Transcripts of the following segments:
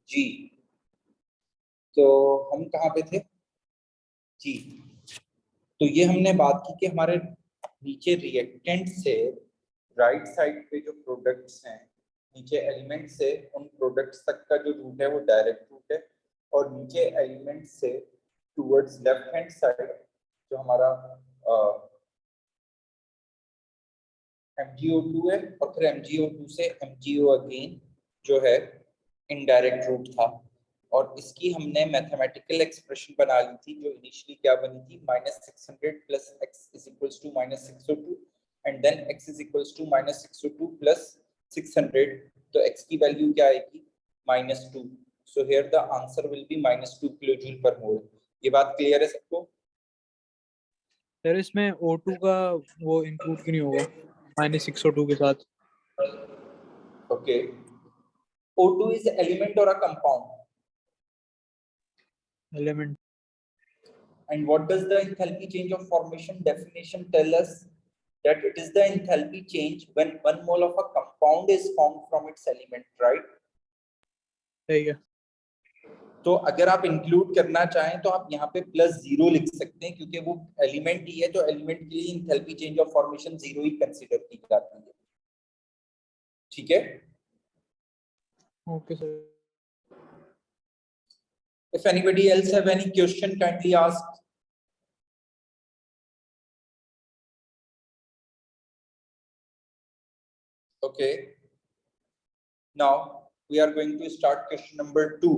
जी, तो हम कहाँ पे थे जी। तो ये हमने बात की कि हमारे नीचे रिएक्टेंट से राइट साइड पे जो प्रोडक्ट्स हैं, नीचे एलिमेंट से उन प्रोडक्ट्स तक का जो रूट है वो डायरेक्ट रूट है, और नीचे एलिमेंट से टुवर्ड्स लेफ्ट हैंड साइड जो हमारा MgO2 है, और फिर MgO2 से MgO अगेन जो है इनडायरेक्ट रूट था। और इसकी हमने मैथमेटिकल एक्सप्रेशन बना ली थी, जो इनिशियली क्या बनी थी, -600 plus x is equals to -602, and then x is equals to -602 plus 600। तो x की वैल्यू क्या आएगी, -2। So here the answer will be -2 kilojoule per mole. ये बात क्लियर है सबको? सर इसमें O2 का वो इंक्लूड क्यों नहीं होगा -602 के साथ? Okay, O2 is element or a compound? Element. And what does the enthalpy change of formation definition tell us? That it is the enthalpy change when 1 mole of a compound is formed from its element, right? ठीक है। तो अगर आप include करना चाहें तो आप यहाँ पे +0 लिख सकते हैं, क्योंकि वो एलिमेंट ही है, तो एलिमेंट के लिए enthalpy change of formation 0 he consider की जाती है। ठीक है? Okay sir. If anybody else have any question, kindly ask. Okay. Now we are going to start question number 2.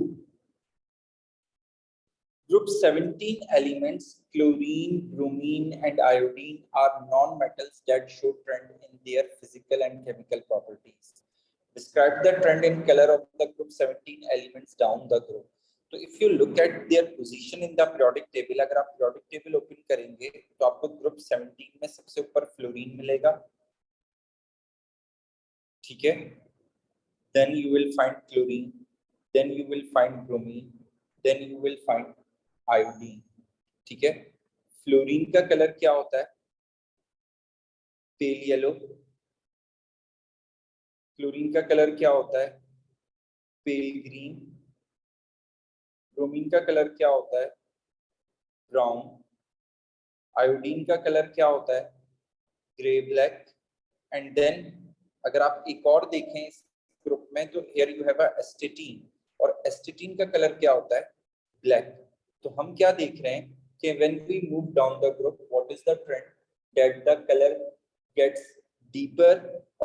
Group 17 elements, chlorine, bromine, and iodine, are non-metals that show trend in their physical and chemical properties. Describe the trend in color of the group 17 elements down the group. तो if you look at their position in the periodic table, अगर आप periodic table open करेंगे तो आपको group 17 में सबसे ऊपर fluorine मिलेगा, ठीक है? Then you will find chlorine, then you will find bromine, then you will find iodine, ठीक है? फ्लोरीन का कलर क्या होता है, पेल येलो। क्लोरीन का कलर क्या होता है, पेल ग्रीन। ब्रोमीन का कलर क्या होता है, ब्राउन। आयोडीन का कलर क्या होता है, ग्रे ब्लैक। एंड देन अगर आप एक और देखें इस ग्रुप में, तो हियर यू हैव एस्टेटीन, और एस्टेटीन का कलर क्या होता है, ब्लैक। तो हम क्या देख रहे हैं कि when we move down the group, what is the trend, that the colour gets deeper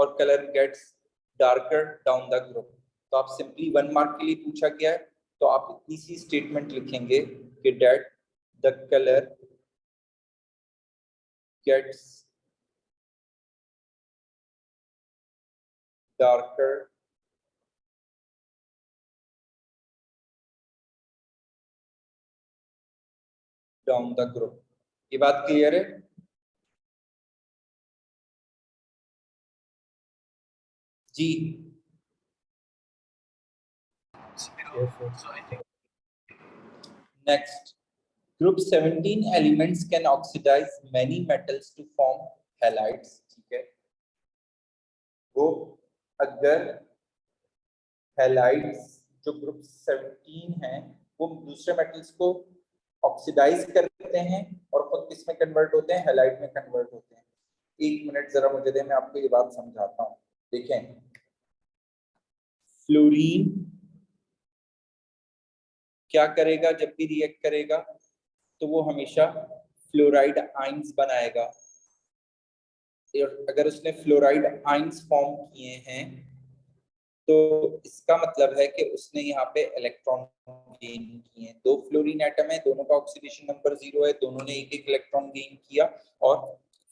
और colour gets darker down the group. तो आप सिंपली 1 मार्क के लिए पूछा गया है, तो आप इतनी सी स्टेटमेंट लिखेंगे कि that the colour gets darker down the group। ये बात क्लियर है? जी। Next, group 17 elements can oxidize many metals to form halides, ठीक है? वो अगर हैलाइड्स जो ग्रुप 17 हैं वो दूसरे मेटल्स को ऑक्सीडाइज करते हैं और खुद किस में कन्वर्ट होते हैं, हैलाइड में कन्वर्ट होते हैं। 1 मिनट जरा मुझे दें, मैं आपको ये बात समझाता हूँ। देखें, फ्लोरीन क्या करेगा जब भी रिएक्ट करेगा, तो वो हमेशा फ्लोराइड आइंस बनाएगा। अगर उसने फ्लोराइड आइंस फॉर्म किए हैं तो इसका मतलब है कि उसने यहाँ पे इलेक्ट्रॉन गेन किए हैं। 2 फ्लोरीन एटम है, दोनों का ऑक्सीडेशन नंबर 0 है, दोनों ने एक इलेक्ट्रॉन गेन किया और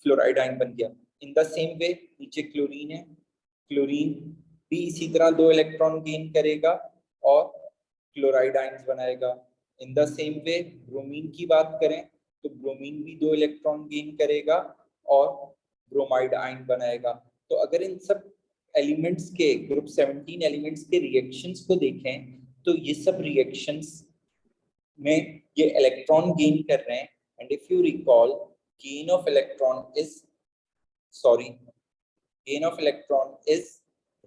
फ्लोराइड आयन बन गया। इन द सेम वे नीचे क्लोरीन है, क्लोरीन भी इसी तरह 2 इलेक्ट्रॉन गेन करेगा और क्लोराइड आयन्स बनाएगा। In the same way bromine की बात करें तो ब्रोमीन भी 2 इलेक्ट्रॉन गेन करेगा और ब्रोमाइड आयन बनाएगा। तो अगर इन सब एलिमेंट्स के ग्रुप 17 एलिमेंट्स के रिएक्शंस को देखें तो ये सब रिएक्शंस में ये इलेक्ट्रॉन गेन कर रहे हैं। And if you recall, gain of electron is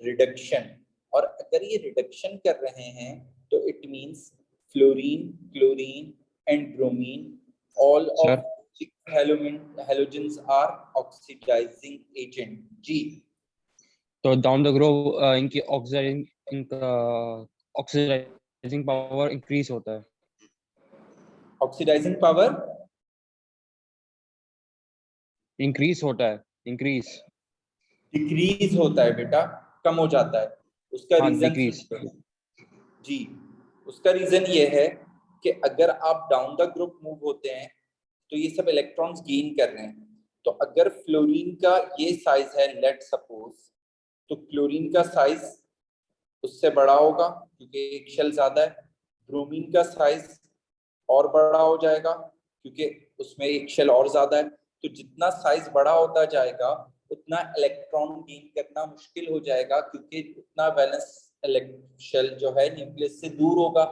reduction, और अगर ये रिडक्शन कर रहे हैं तो it means fluorine, chlorine and bromine, all Sir. of halogens are oxidizing agent. जी, तो डाउन द ग्रुप इनकी ऑक्सीडाइजिंग पावर इंक्रीज होता है. ऑक्सीडाइजिंग पावर इंक्रीज होता है. इंक्रीज. डिक्रीज होता है बेटा, कम हो जाता है. उसका हाँ, रीजन decrease. जी, उसका रीजन ये है कि अगर आप डाउन द ग्रुप मूव होते हैं तो ये सब इलेक्ट्रॉन्स गेन कर रहे हैं. तो अगर फ्लोरीन का ये साइज है, लेट सपोज, तो क्लोरीन का साइज उससे बड़ा होगा क्योंकि एक शेल ज्यादा है. ब्रोमीन का साइज और बड़ा हो जाएगा क्योंकि उसमें एक शेल और ज्यादा है. तो जितना साइज बड़ा होता जाएगा उतना इलेक्ट्रॉन गेन करना मुश्किल हो जाएगा क्योंकि उतना वैलेंस शेल जो है न्यूक्लियस से दूर होगा.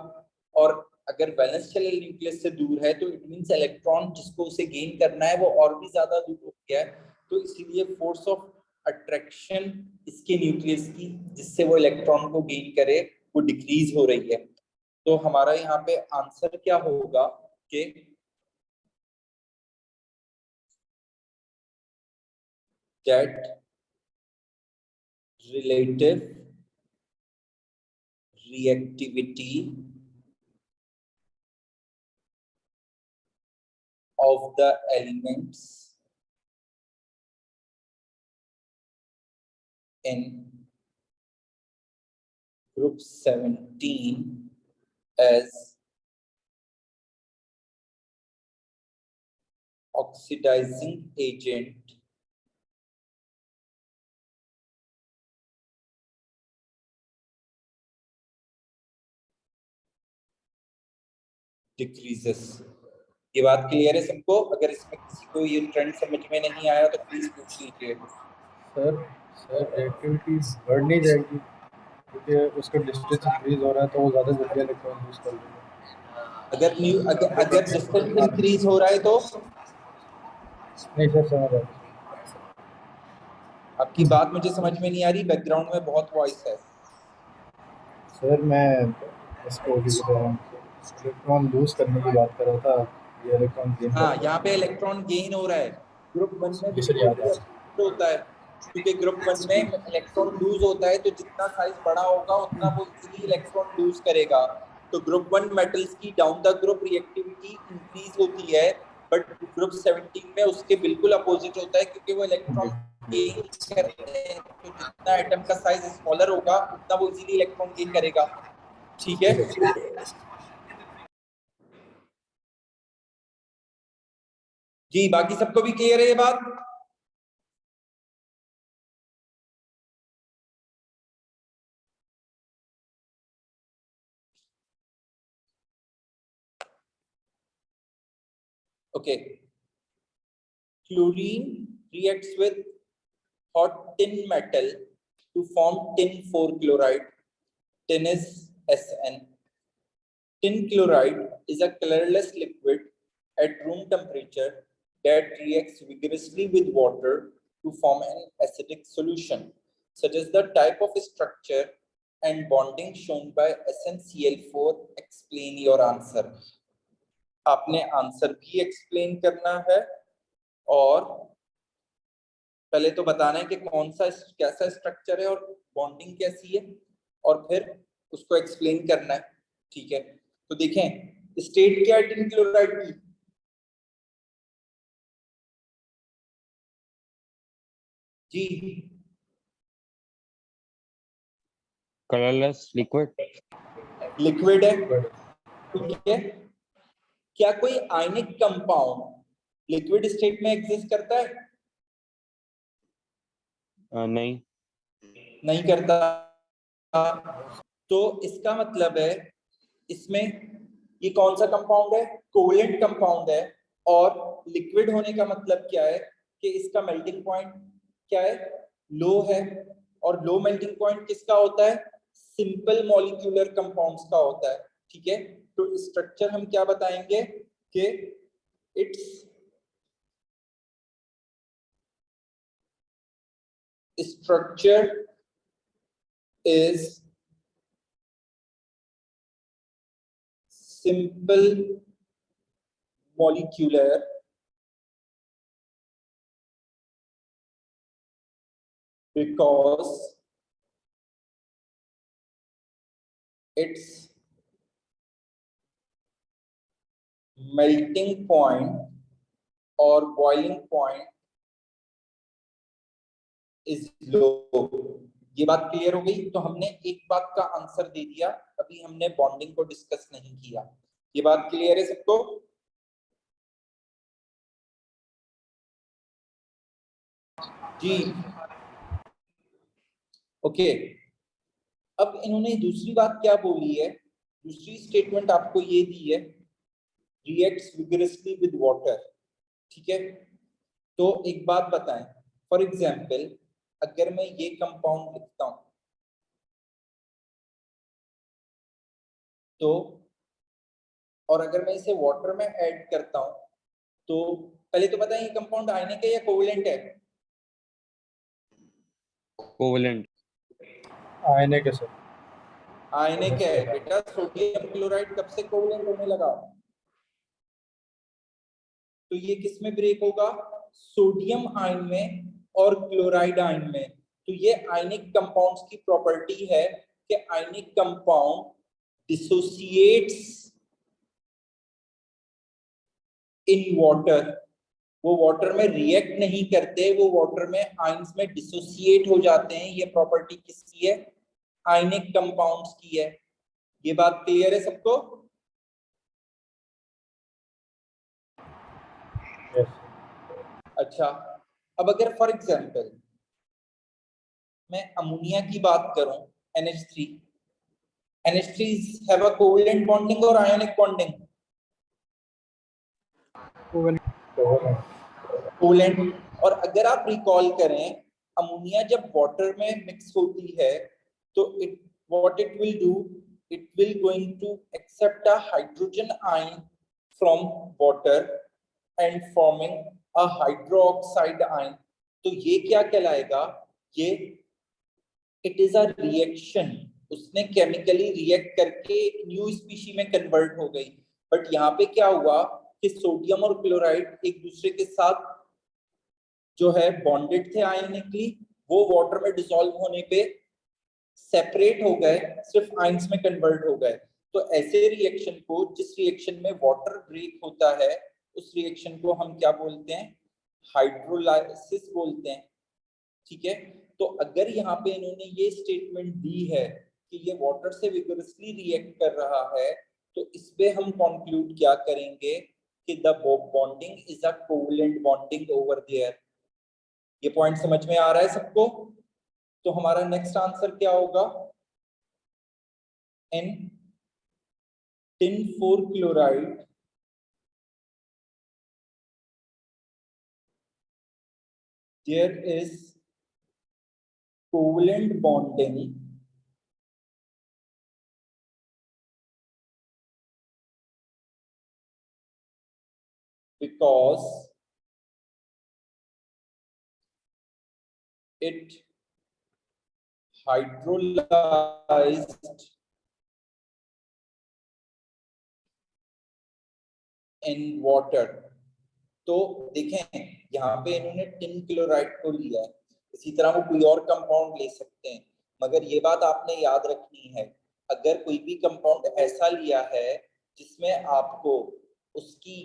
और अगर वैलेंस शेल न्यूक्लियस से दूर है तो इट मींस इलेक्ट्रॉन जिसको उसे गेन करना है वो और भी ज्यादा दूर हो गया है. तो इसलिए फोर्स ऑफ अट्रैक्शन इसके न्यूक्लियस की जिससे वो इलेक्ट्रॉन को गेन करे वो डिक्रीज हो रही है. तो हमारा यहाँ पे आंसर क्या होगा कि that relative reactivity of the elements in group 17 as oxidizing agent decreases. ये बात क्लियर है सबको? अगर इसमें किसी को ये ट्रेंड समझ में नहीं आया तो प्लीज पूछ लीजिए. सर रिएक्टिविटी बढ़ नहीं जाएगी क्योंकि उसका डिस्टेंस इंक्रीज हो रहा है तो वो ज़्यादा जल्दी इलेक्ट्रॉन यूज कर लेगा. अगर डिस्टेंस इंक्रीज हो रहा है तो नहीं सर, समझ रहा हूँ. आपकी बात मुझे समझ में नहीं आ रही, बैकग्राउंड में बहुत वॉइस है. सर मैं इसको इलेक्ट्रॉन लूज करने की बात कर रहा था. ये इलेक्ट्रॉन गेन. हाँ, यहाँ पे इलेक्ट्रॉन गेन हो रहा है. ग्रुप 1 में जी सर, याद है. होता है क्योंकि ग्रुप 1 में इलेक्ट्रॉन लूज होता है तो जितना साइज बड़ा होगा उतना वो इजीली इलेक्ट्रॉन लूज करेगा. तो ग्रुप 1 मेटल्स की down the group reactivity increase होती है, बट ग्रुप 17 में उसके बिल्कुल अपोजिट होता है क्योंकि वो इलेक्ट्रॉन गेन करते हैं. तो जितना एटम का साइज स्मॉलर होगा उतना वो इजीली इलेक्ट्रॉन गेन करेगा. ठीक है जी, बाकी सबको भी क्लियर है ये बात? Okay. Chlorine reacts with hot tin metal to form tin 4 chloride. Tin is Sn. Tin chloride is a colorless liquid at room temperature that reacts vigorously with water to form an acidic solution. Such as the type of structure and bonding shown by SnCl4. Explain your answer. आपने answer भी explain करना है और पहले तो बताना है कि कौन सा कैसा स्ट्रक्चर है और बॉन्डिंग कैसी है और फिर उसको एक्सप्लेन करना है. ठीक है, तो देखें स्टेट क्या है टिन क्लोराइड की. जी, कलरलेस लिक्विड. लिक्विड है. ठीक है, क्या कोई आयनिक कंपाउंड लिक्विड स्टेट में एग्जिस्ट करता है? नहीं. नहीं करता. तो इसका मतलब है इसमें ये कौन सा कंपाउंड है? कोवेलेंट कंपाउंड है. और लिक्विड होने का मतलब क्या है कि इसका मेल्टिंग पॉइंट क्या है? लो है. और लो मेल्टिंग पॉइंट किसका होता है? सिंपल मॉलिक्यूलर कंपाउंड्स का होता है. ठीक है, तो स्ट्रक्चर हम क्या बताएंगे कि it's structure is simple molecular because its melting point or boiling point is low। ये बात क्लियर हो गई। तो हमने एक बात का आंसर दे दिया, अभी हमने बॉन्डिंग को डिस्कस नहीं किया। ये बात क्लियर है सबको? जी ओके। अब इन्होंने दूसरी बात क्या बोली है, दूसरी स्टेटमेंट आपको ये दी है, रिएक्ट्स विगरसली विद वाटर। ठीक है, तो एक बात बताएं, फॉर एग्जांपल अगर मैं ये कंपाउंड लिखता हूं तो, और अगर मैं इसे वाटर में ऐड करता हूं तो पहले तो बताएं ये कंपाउंड आयनिक है या कोवैलेंट है? कोवैलेंट। आयनिक है सर। आयनिक है बेटा। सोडियम क्लोराइड कब से कोवैलेंट होने लगा? तो ये किस में ब्रेक होगा? सोडियम आयन में और क्लोराइड आयन में। तो ये आयनिक कंपाउंड्स की प्रॉपर्टी है कि ionic compound dissociates in water. वो वाटर में रिएक्ट नहीं करते, वो वाटर में आयंस में डिसोसिएट हो जाते हैं। ये प्रॉपर्टी किसकी है? आयनिक कंपाउंड्स की है। ये बात क्लियर है सबको? यस। अच्छा, अब अगर फॉर एग्जांपल मैं अमोनिया की बात करूं, NH3, NH3s have a covalent bonding or ionic bonding? Covalent. और अगर आप रिकॉल करें, अमोनिया जब वाटर में मिक्स होती है तो it what it will do, it will going to accept a hydrogen ion from water and forming a hydroxide ion. तो ये क्या कहलाएगा? ये इट इज अ रिएक्शन। उसने केमिकली रिएक्ट करके एक न्यू स्पीशी में कन्वर्ट हो गई। बट यहाँ पे क्या हुआ कि सोडियम और क्लोराइड एक दूसरे के साथ जो है बॉन्डेड थे आयनिकली, वो वाटर में डिसॉल्व होने पे सेपरेट हो गए, सिर्फ आयंस में कन्वर्ट हो गए। तो ऐसे रिएक्शन को, जिस रिएक्शन में वाटर ब्रेक होता है, उस रिएक्शन को हम क्या बोलते हैं? हाइड्रोलाइसिस बोलते हैं। ठीक है, तो अगर यहाँ पे इन्होंने ये स्टेटमेंट दी है कि ये वाटर से विगरसली रिएक्ट कर रहा है, तो इस पे हम कंक्लूड क्या करेंगे कि the bonding is a covalent bonding over there. ये पॉइंट समझ में आ रहा है सबको? तो हमारा नेक्स्ट आंसर क्या होगा? In tin 4 chloride there is covalent bonding because it hydrolyzed in water। तो देखें यहाँ पे इन्होंने टिन क्लोराइड को लिया है, इसी तरह वो कोई और कंपाउंड ले सकते हैं, मगर ये बात आपने याद रखनी है, अगर कोई भी कंपाउंड ऐसा लिया है जिसमें आपको उसकी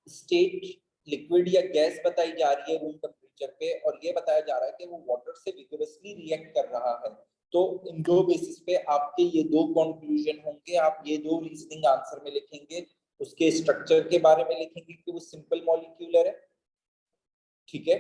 स्टेट लिक्विड या गैस बताई जा रही है रूम टेम्परेचर पे, और ये बताया जा रहा है कि वो वाटर से विगरसली रिएक्ट कर रहा है, तो इन दो बेसिस पे आपके ये दो कंक्लूजन होंगे। आप ये दो रीजनिंग आंसर में लिखेंगे, उसके स्ट्रक्चर के बारे में लिखेंगे कि वो सिंपल मॉलिक्यूलर है। ठीक है,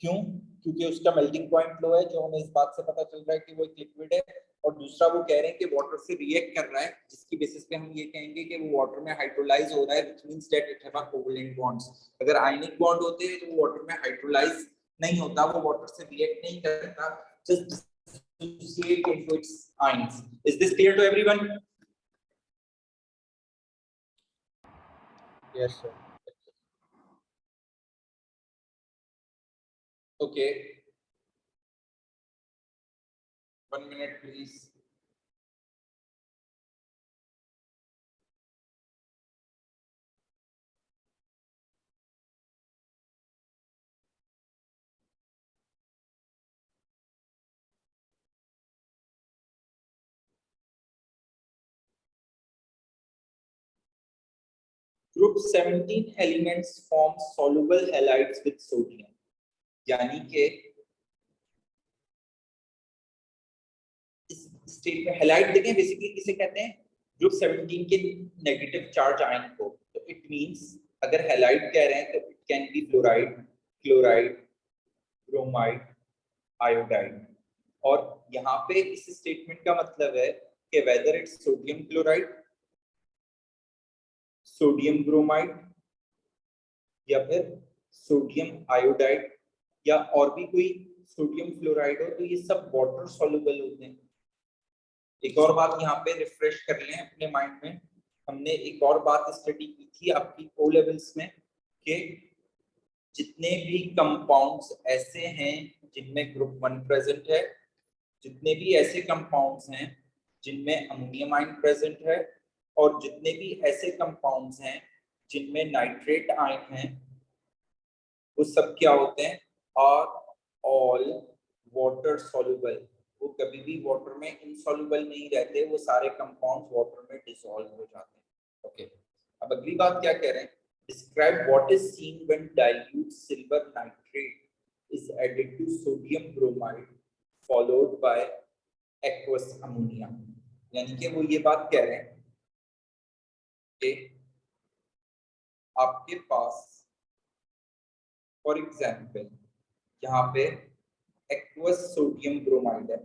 क्यों? क्योंकि उसका मेल्टिंग पॉइंट लो है, जो हमें इस बात से पता चल रहा है कि वो एक लिक्विड है, और दूसरा वो कह रहे हैं कि वाटर से रिएक्ट कर रहा है, जिसकी बेसिस पे हम ये कहेंगे कि वो वाटर में हाइड्रोलाइज हो रहा है, which means that it have a covalent bonds. अगर आयनिक बॉन्ड होते हैं तो वो वाटर में हाइड्रोलाइज नहीं होता, वो वाटर से रिएक्ट नहीं करता, just dissociate into its ions. Is this clear to everyone? Yes sir. Okay, 1 minute please। Group 17 elements form soluble halides with sodium, यानी कि इस स्टेट में हैलाइड देखें बेसिकली किसे कहते हैं, ग्रुप 17 के नेगेटिव चार्ज आयन को। तो इट मींस अगर हैलाइड कह रहे हैं तो it can be fluoride, chloride, bromide, iodide. और यहाँ पे इस स्टेटमेंट का मतलब है कि whether it's sodium chloride, sodium bromide या फिर सोडियम आयोडाइड या और भी कोई सोडियम फ्लोराइड हो, तो ये सब वाटर सॉल्युबल होते हैं। एक और बात यहाँ पे रिफ्रेश कर लें अपने माइंड में, हमने एक और बात स्टडी की थी आपकी ओ लेवल्स में कि जितने भी कंपाउंड्स ऐसे हैं जिनमें ग्रुप 1 प्रेजेंट है, जितने भी ऐसे कंपाउंड्स हैं जिनमें अमोनियम आयन प्रेजेंट है, और जितने भी ऐसे कंपाउंड्स हैं जिनमें नाइट्रेट आयन है, वो सब क्या होते हैं, आर ऑल वाटर सॉल्युबल। वो कभी भी वाटर में इनसॉल्युबल नहीं रहते, वो सारे कंपाउंड्स वाटर में डिसॉल्व हो जाते हैं। ओके, अब अगली बात क्या कह रहे हैं, describe what is seen when dilute silver nitrate is added to sodium bromide followed by aqueous ammonia। यानी कि वो ये बात कह रहे हैं कि आपके पास फॉर एग्जाम्पल यहाँ पे एक्वस सोडियम ब्रोमाइड है,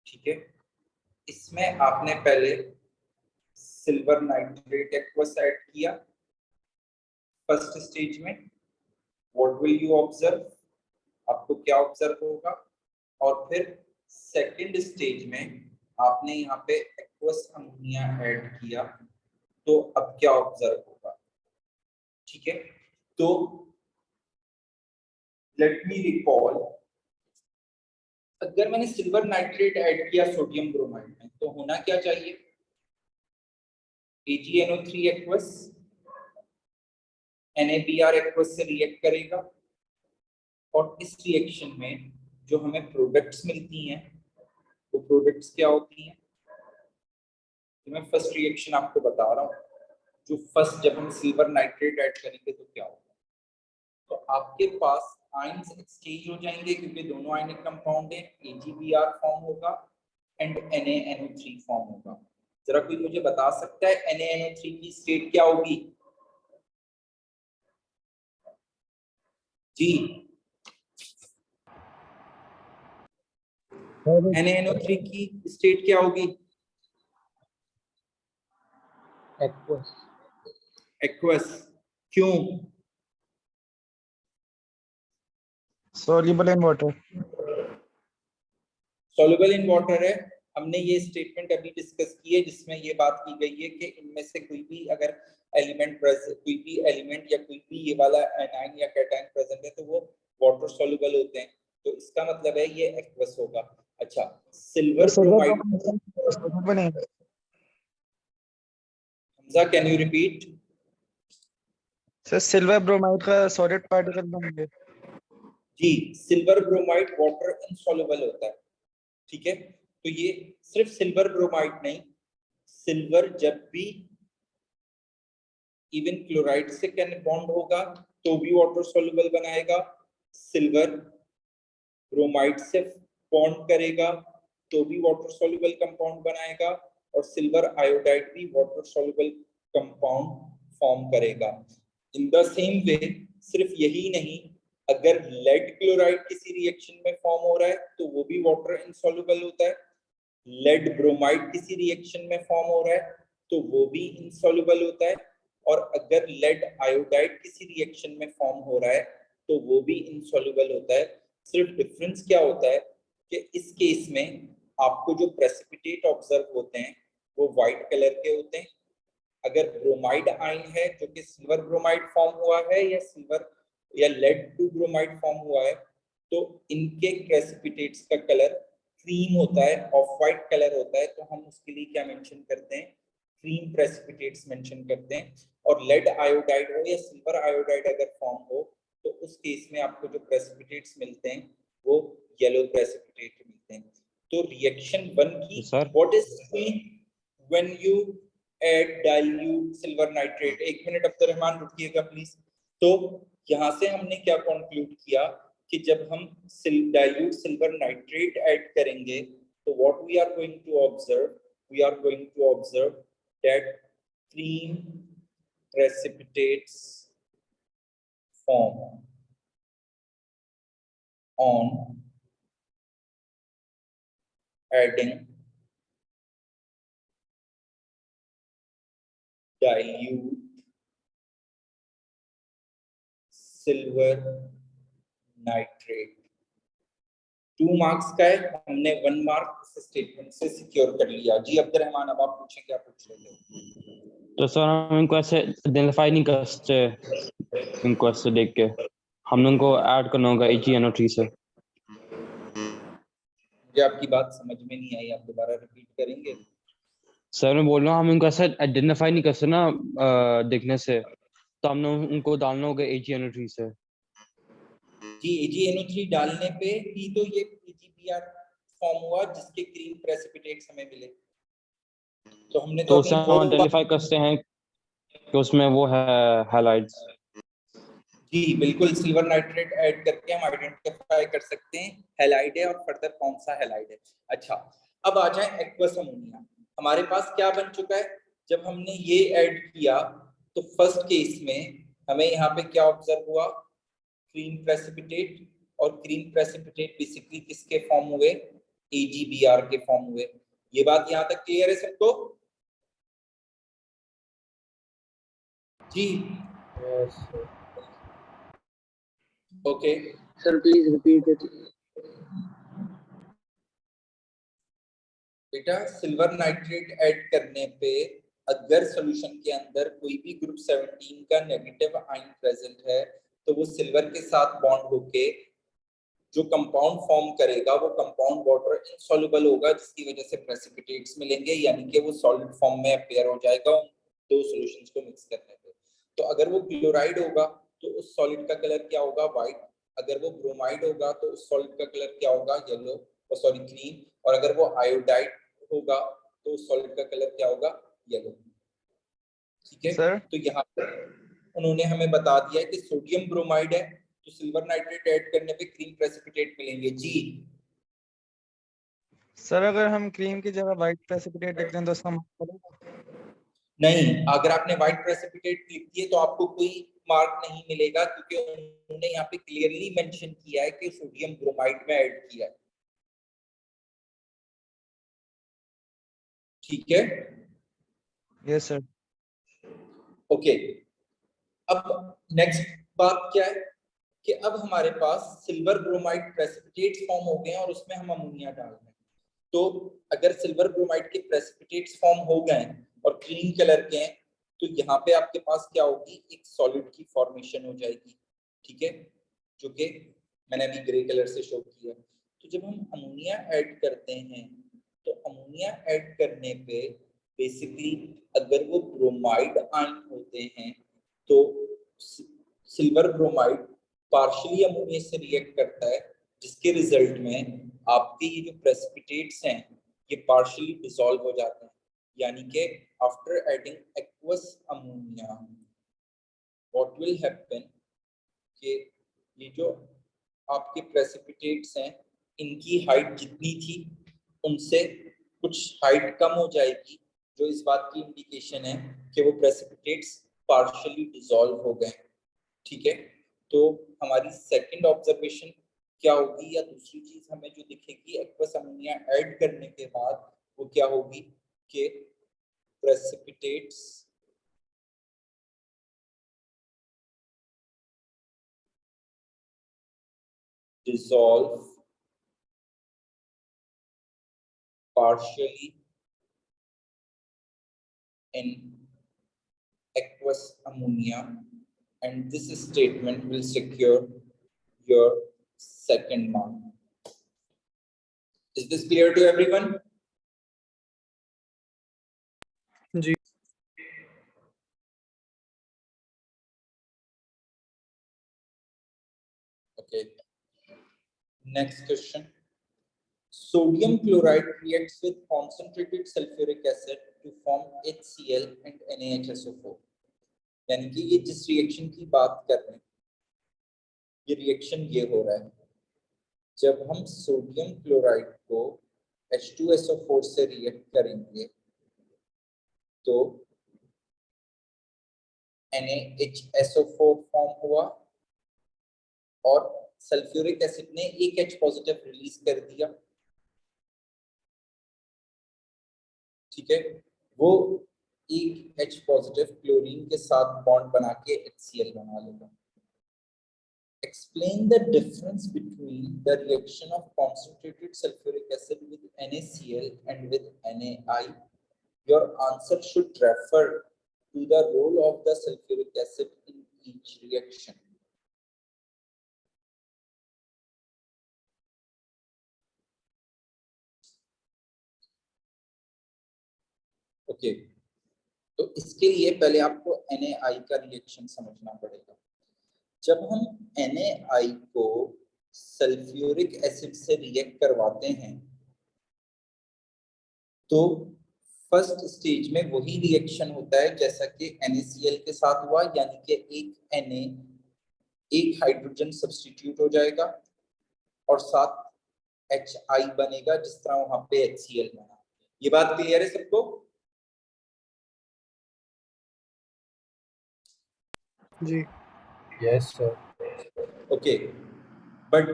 ठीक है, इसमें आपने पहले सिल्वर नाइट्रेट एक्वस ऐड किया फर्स्ट स्टेज में, व्हाट विल यू ऑब्जर्व, आपको क्या ऑब्जर्व होगा, और फिर सेकंड स्टेज में आपने यहाँ पे एक्वस अमोनिया ऐड किया, तो अब क्या ऑब्जर्व होगा, ठीक है। तो लेट मी रिकॉल, अगर मैंने सिल्वर नाइट्रेट ऐड किया सोडियम ब्रोमाइड में तो होना क्या चाहिए, AgNO3 एक्वस NaBr एक्वस से रिएक्ट करेगा, और इस रिएक्शन में जो हमें प्रोडक्ट्स मिलती हैं वो प्रोडक्ट्स क्या होती हैं, तो मैं फर्स्ट रिएक्शन आपको बता रहा हूँ, जो फर्स्ट जब हम सिल्वर नाइट्रेट ऐड करेंगे तो क्या होगा, तो आपके पास आयंस एक्सचेंज हो जाएंगे क्योंकि दोनों आयनिक कंपाउंड है, AgBr फॉर्म होगा एंड NaNO3 फॉर्म होगा। जरा कोई मुझे बता सकता है NaNO3 की स्टेट क्या होगी, जी NaNO3 की स्टेट क्या होगी, एक्वस। एक्वस, क्यों, soluble in water। Soluble in water है। हमने ये स्टेटमेंट अभी डिस्कस की है जिसमें ये बात की गई है कि इनमें से कोई भी अगर एलिमेंट कोई भी एलिमेंट या कोई भी ये वाला एनाइन या कैटाइन प्रेजेंट है तो वो वाटर सॉल्युबल होते हैं, तो इसका मतलब है ये एक्वस होगा। अच्छा, silver bromide, Hamza can you repeat, sir silver bromide का सॉलिड पार्टिकल बनेंगे। G silver bromide water insoluble होता है, ठीक है। तो ये सिर्फ सिल्वर ब्रोमाइड नहीं, सिल्वर जब भी इवन क्लोराइड से बॉन्ड होगा तो भी वाटर सॉल्युबल बनाएगा, सिल्वर ब्रोमाइड से बॉन्ड करेगा तो भी वाटर सॉल्युबल कंपाउंड बनाएगा, और सिल्वर आयोडाइड भी वाटर सॉल्युबल कंपाउंड फॉर्म करेगा। इन द सेम वे सिर्फ यही नहीं, अगर लेड क्लोराइड किसी रिएक्शन में फॉर्म हो रहा है तो वो भी वाटर इनसॉल्युबल होता है, लेड ब्रोमाइड किसी रिएक्शन में फॉर्म हो रहा है तो वो भी इनसॉल्युबल होता है, और अगर लेड आयोडाइड किसी रिएक्शन में फॉर्म हो रहा है तो वो भी इनसॉल्युबल होता है। सिर्फ डिफरेंस क्या होता है कि इस केस में आपको जो प्रेसिपिटेट ऑब्जर्व होते हैं वो व्हाइट कलर के होते हैं, अगर ब्रोमाइड आयन है जो कि सिल्वर ब्रोमाइड फॉर्म हुआ है या सिल्वर या लेड टू ब्रोमाइड फॉर्म हुआ है तो इनके प्रेसिपिटेट्स का कलर क्रीम होता है, ऑफ वाइट कलर होता है, तो हम उसके लिए क्या मेंशन करते हैं, क्रीम प्रेसिपिटेट्स मेंशन करते हैं। और लेड आयोडाइड हो या सिल्वर आयोडाइड अगर फॉर्म हो तो उस केस में आपको जो प्रेसिपिटेट्स मिलते हैं वो येलो प्रेसिपिटेट मिलते हैं। तो रिएक्शन 1 की Sir? What is seen when you add dilute silver nitrate, एक मिनट अब्दुल रहमान रुकिएगा प्लीज। तो यहाँ से हमने क्या कंक्लूड किया कि जब हम dilute silver nitrate ऐड करेंगे तो what we are going to observe that cream precipitates form on adding dilute silver nitrate। 2 marks का है, हमने 1 मार्क इस स्टेटमेंट से सिक्योर कर लिया। जी अब्दुल रहमान, अब आप पूछें, क्या पूछ रहे थे? तो सर हम इनको ऐसे आइडेंटिफाई नहीं कर सकते, इनको ऐसे देख के हम उनको ऐड करना होगा AgNO3 से। मुझे आपकी बात समझ में नहीं आई, आप दोबारा रिपीट करेंगे? सर मैं बोल रहा हूँ हम इनको ऐसे आइडेंटिफाई नहीं कर सकते ना देखने से, तो हमने उनको डालना होगा AgNO3 से। जी AgNO3 डालने पे ही तो ये PgBr फॉर्म हुआ जिसके क्रीम प्रेसिपिटेट्स हमें मिले। तो हमने तो उसे हम आइडेंटिफाई करते हैं कि उसमें वो है हैलाइड्स। जी बिल्कुल, सिल्वर नाइट्रेट ऐड करके हम आइडेंटिफाई कर सकते हैं हैलाइड है और फर्दर कौन सा हैलाइड है। अच्छा, अब आ जाए एक्वस अमोनिया। हमारे पास क्या बन चुका है, जब हमने ये ऐड किया तो फर्स्ट केस में हमें यहाँ पे क्या ऑब्जर्व हुआ, क्रीम प्रेसिपिटेट, और क्रीम प्रेसिपिटेट बेसिकली किसके फॉर्म हुए, AgBr के फॉर्म हुए। ये बात यहाँ तक क्लियर है सबको? जी Yes, sir. Okay sir please repeat it. बेटा सिल्वर नाइट्रेट ऐड करने पे अगर सॉल्यूशन के अंदर कोई भी ग्रुप 17 का नेगेटिव आयन प्रेजेंट है तो वो सिल्वर के साथ बॉन्ड होके जो कंपाउंड फॉर्म करेगा वो कंपाउंड वाटर इनसॉल्युबल होगा, जिसकी वजह से प्रेसिपिटेट्स मिलेंगे, यानी कि वो सॉलिड फॉर्म में अपीयर हो जाएगा उन दो सॉल्यूशंस को मिक्स करने पे। तो अगर वो क्लोराइड होगा तो उस सॉलिड का कलर क्या होगा, व्हाइट। अगर वो ब्रोमाइड होगा तो उस सॉलिड का कलर क्या होगा, येलो, सॉरी ग्रीन। और अगर वो आयोडाइड होगा तो उस सॉलिड का कलर क्या होगा, येलो। ठीक है सर तो यहाँ पर उन्होंने हमें बता दिया है कि सोडियम ब्रोमाइड है तो सिल्वर नाइट्रेट ऐड करने पे क्रीम प्रेसिपिटेट मिलेंगे। जी सर अगर हम क्रीम की जगह व्हाइट प्रेसिपिटेट लिख दें तो उसका मतलब पड़ेगा? नहीं, अगर आपने व्हाइट प्रेसिपिटेट लिख दिए तो आपको कोई मार्क नहीं मिलेगा, क्योंकि उन्होंने यहाँ पे क्लियरली मेंशन किया है कि सोडियम ब्रोमाइड में ऐड किया है। ठीक है, यस सर। ओके। अब नेक्स्ट बात क्या है कि अब हमारे पास सिल्वर ब्रोमाइड प्रेसिपिटेट्स फॉर्म हो गए हैं और उसमें हम अमोनिया डाल रहे हैं। तो अगर सिल्वर ब्रोमाइड के प्रेसिपिटेट्स फॉर्म हो गए और ग्रीन कलर के हैं तो यहाँ पे आपके पास क्या होगी, एक सॉलिड की फॉर्मेशन हो जाएगी। ठीक है, जो कि मैंने अभी ग्रे कलर से शो किया। तो जब हम अमोनिया ऐड करते हैं तो अमोनिया ऐड करने पे बेसिकली अगर वो ब्रोमाइड आयन होते हैं तो सिल्वर ब्रोमाइड पार्शियली अमोनिया से रिएक्ट करता है, जिसके रिजल्ट में आपके ये जो प्रेसिपिटेट्स हैं ये पार्शियली डिसॉल्व हो जाते हैं। यानी कि after adding aqueous ammonia what will happen कि ये जो आपके प्रेसिपिटेट्स हैं इनकी हाइट जितनी थी उनसे कुछ हाइट कम हो जाएगी, जो इस बात की इंडिकेशन है कि वो प्रेसिपिटेट्स पार्शियली डिसॉल्व हो गए। ठीक है, तो हमारी सेकंड ऑब्जर्वेशन क्या होगी या दूसरी चीज हमें जो दिखेगी एक्वस अमोनिया ऐड करने के बाद, वो क्या होगी कि precipitates dissolve partially in aqueous ammonia, and this statement will secure your second mark. Is this clear to everyone? जी Okay. Next question. Sodium chloride reacts with concentrated sulfuric acid to form HCl and NaHSO4. यानी कि ये जिस reaction की बात कर रहे हैं, ये रिएक्शन ये हो रहा है जब हम सोडियम क्लोराइड को H2SO4 से रिएक्ट करेंगे तो NaHSO4 फॉर्म हुआ और सल्फ्यूरिक एसिड ने एक H पॉजिटिव रिलीज कर दिया। ठीक है, वो एक H पॉजिटिव क्लोरीन के साथ बॉन्ड बना के HCl बना लेगा। Explain the difference between the reaction of concentrated sulfuric acid with NaCl and with NaI. Your answer should refer to the role of the sulfuric acid in each reaction. Okay, तो इसके लिए पहले आपको NaI का reaction समझना पड़ेगा। जब हम NaI को सल्फ्यूरिक एसिड से रिएक्ट करवाते हैं तो फर्स्ट स्टेज में वही रिएक्शन होता है जैसा कि NaCl के साथ हुआ, यानी कि एक Na एक हाइड्रोजन सब्स्टिट्यूट हो जाएगा और साथ HI बनेगा जिस तरह वहां पे HCl बना। ये बात क्लियर है सबको? जी यस सर। ओके, बट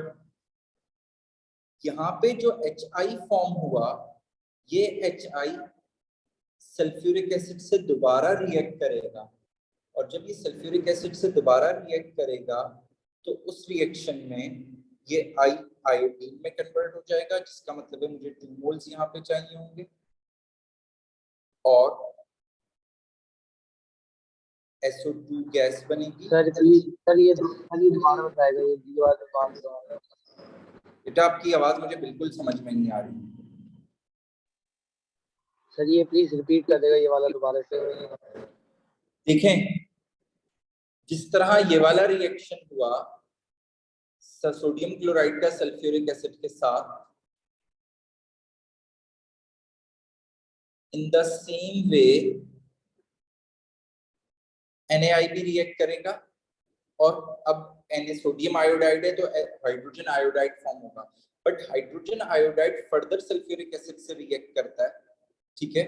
यहाँ पे जो HI फॉर्म हुआ, ये HI सल्फ्यूरिक एसिड से दोबारा रिएक्ट करेगा और जब ये सल्फ्यूरिक एसिड से दोबारा रिएक्ट करेगा तो उस रिएक्शन में ये I आयोडीन में कन्वर्ट हो जाएगा, जिसका मतलब है मुझे 2 मोल्स यहाँ पे चाहिए होंगे और SO2 गैस बनेगी। सर ये दोबारा बताएगा, ये वाला बात। बेटा आपकी आवाज मुझे बिल्कुल समझ में नहीं आ रही। सर ये प्लीज रिपीट कर देगा ये वाला दोबारा से। देखें, जिस तरह ये वाला रिएक्शन हुआ सोडियम क्लोराइड का सल्फ्यूरिक एसिड के साथ, in the same way NaI भी रिएक्ट करेगा और अब Na सोडियम आयोडाइड है तो हाइड्रोजन आयोडाइड फॉर्म होगा, but hydrogen iodide further sulphuric acid से रिएक्ट करता है। ठीक है,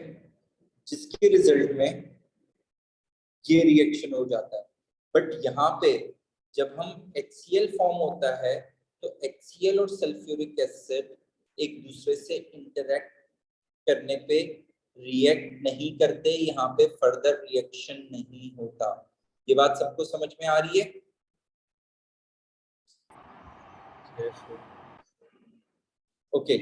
जिसके रिजल्ट में ये रिएक्शन हो जाता है। बट यहाँ पे जब हम HCl फॉर्म होता है तो HCl और सल्फ्यूरिक एसिड एक दूसरे से इंटरेक्ट करने पे रिएक्ट नहीं करते, यहाँ पे फर्दर रिएक्शन नहीं होता। ये बात सबको समझ में आ रही है? Yes sir. ओके,